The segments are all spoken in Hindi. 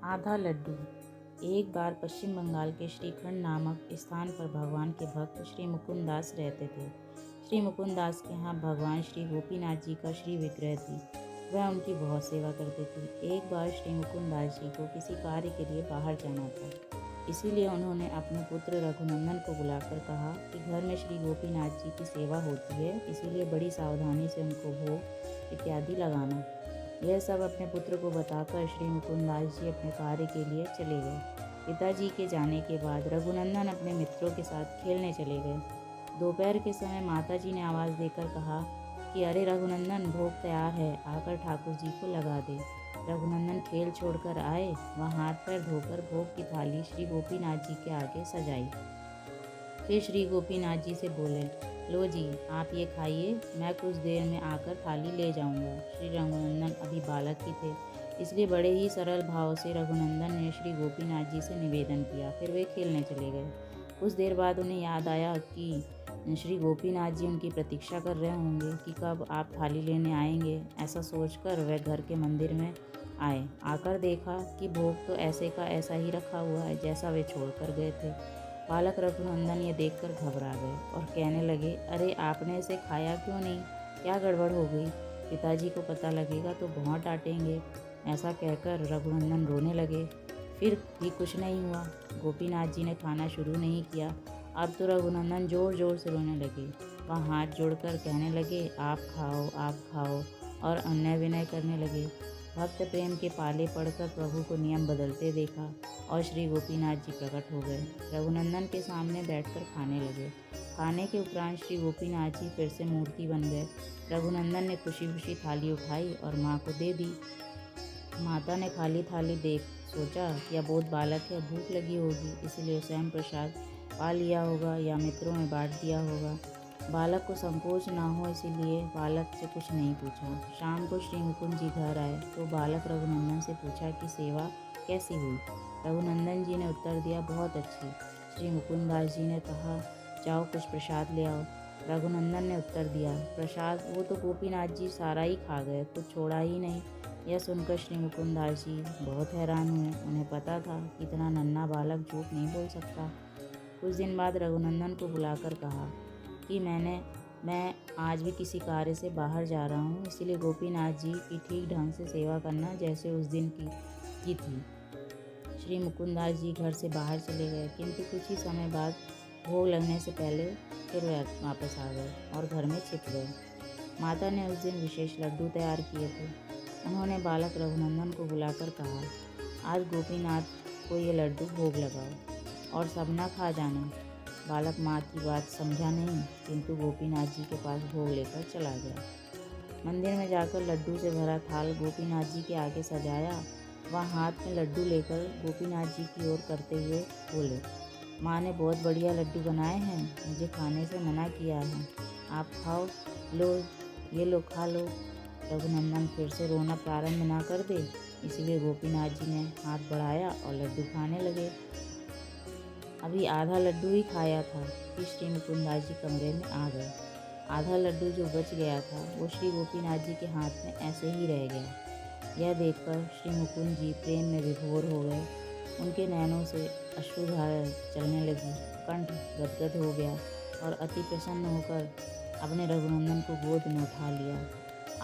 आधा लड्डू। एक बार पश्चिम बंगाल के श्रीखंड नामक स्थान पर भगवान के भक्त श्री मुकुंद दास रहते थे। श्री मुकुंद दास के यहाँ भगवान श्री गोपीनाथ जी का श्री विग्रह थी। वह उनकी बहुत सेवा करते थे। एक बार श्री मुकुंद दास जी को किसी कार्य के लिए बाहर जाना था, इसीलिए उन्होंने अपने पुत्र रघुनंदन को बुलाकर कहा कि घर में श्री गोपीनाथ जी की सेवा होती है, इसीलिए बड़ी सावधानी से उनको भोग इत्यादि लगाना। यह सब अपने पुत्र को बताकर श्री मुकुंद दास जी अपने कार्य के लिए चले गए। पिताजी के जाने के बाद रघुनंदन अपने मित्रों के साथ खेलने चले गए। दोपहर के समय माताजी ने आवाज़ देकर कहा कि अरे रघुनंदन, भोग तैयार है, आकर ठाकुर जी को लगा दे। रघुनंदन खेल छोड़कर आए। वह हाथ पैर धोकर भोग की थाली श्री गोपीनाथ जी के आगे सजाई। फिर श्री गोपीनाथ जी से बोले, लो जी, आप ये खाइए, मैं कुछ देर में आकर थाली ले जाऊंगा। श्री रघुनंदन अभी बालक ही थे, इसलिए बड़े ही सरल भाव से रघुनंदन ने श्री गोपीनाथ जी से निवेदन किया। फिर वे खेलने चले गए। कुछ देर बाद उन्हें याद आया कि श्री गोपीनाथ जी उनकी प्रतीक्षा कर रहे होंगे कि कब आप थाली लेने आएंगे। ऐसा सोचकर वे घर के मंदिर में आए। आकर देखा कि भोग तो ऐसे का ऐसा ही रखा हुआ है जैसा वे छोड़ कर गए थे। बालक रघुनंदन ये देखकर घबरा गए और कहने लगे, अरे आपने इसे खाया क्यों नहीं? क्या गड़बड़ हो गई? पिताजी को पता लगेगा तो बहुत डांटेंगे। ऐसा कहकर रघुनंदन रोने लगे। फिर भी कुछ नहीं हुआ। गोपीनाथ जी ने खाना शुरू नहीं किया। अब तो रघुनंदन जोर जोर से रोने लगे। वह हाथ जोड़कर कहने लगे, आप खाओ, आप खाओ, और अन्य विनय करने लगे। भक्त प्रेम के पाले पड़कर प्रभु को नियम बदलते देखा और श्री गोपीनाथ जी प्रकट हो गए। रघुनंदन के सामने बैठकर खाने लगे। खाने के उपरांत श्री गोपीनाथ जी फिर से मूर्ति बन गए। रघुनंदन ने खुशी खुशी थाली उठाई और माँ को दे दी। माता ने खाली थाली देख सोचा कि अबोध बालक है, भूख लगी होगी, इसलिए स्वयं प्रसाद पा लिया होगा या मित्रों में बांट दिया होगा। बालक को संकोच ना हो, इसीलिए बालक से कुछ नहीं पूछा। शाम को श्री मुकुंद जी घर आए तो बालक रघुनंदन से पूछा कि सेवा कैसी हुई। रघुनंदन जी ने उत्तर दिया, बहुत अच्छी। श्री मुकुंद दास जी ने कहा, जाओ कुछ प्रसाद ले आओ। रघुनंदन ने उत्तर दिया, प्रसाद वो तो गोपीनाथ जी सारा ही खा गए, कुछ छोड़ा ही नहीं। यह सुनकर श्री मुकुंद दास जी बहुत हैरान हुए। उन्हें पता था कि इतना नन्हा बालक झूठ नहीं बोल सकता। कुछ दिन बाद रघुनंदन को बुलाकर कहा कि मैं आज भी किसी कार्य से बाहर जा रहा हूँ, इसीलिए गोपीनाथ जी की ठीक ढंग से सेवा करना जैसे उस दिन की थी। श्री मुकुंद दास जी घर से बाहर चले गए, किंतु कुछ ही समय बाद भोग लगने से पहले फिर वे वापस आ गए और घर में छिप गए। माता ने उस दिन विशेष लड्डू तैयार किए थे। उन्होंने बालक रघुनंदन को बुलाकर कहा, आज गोपीनाथ को ये लड्डू भोग लगाओ और सब ना खा जाना। बालक माँ की बात समझा नहीं, किंतु गोपीनाथ जी के पास भोग लेकर चला गया। मंदिर में जाकर लड्डू से भरा थाल गोपीनाथ जी के आगे सजाया। वह हाथ में लड्डू लेकर गोपीनाथ जी की ओर करते हुए बोले, माँ ने बहुत बढ़िया लड्डू बनाए हैं, मुझे खाने से मना किया है, आप खाओ, लो ये लो, खा लो। रघुनंदन फिर से रोना प्रारंभ ना कर दे, इसलिए गोपीनाथ जी ने हाथ बढ़ाया और लड्डू खाने लगे। अभी आधा लड्डू ही खाया था कि श्री मुकुंद दास जी कमरे में आ गए। आधा लड्डू जो बच गया था वो श्री गोपीनाथ जी के हाथ में ऐसे ही रह गया। यह देखकर श्री मुकुंद जी प्रेम में विभोर हो गए। उनके नैनों से अश्रुधारा चलने लगी, कंठ गदगद हो गया और अति प्रसन्न होकर अपने रघुनंदन को गोद में उठा लिया।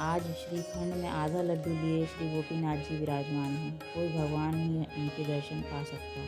आज श्रीखंड में आधा लड्डू लिए श्री गोपीनाथ जी विराजमान हैं। कोई भगवान ही इनके दर्शन पा सकता।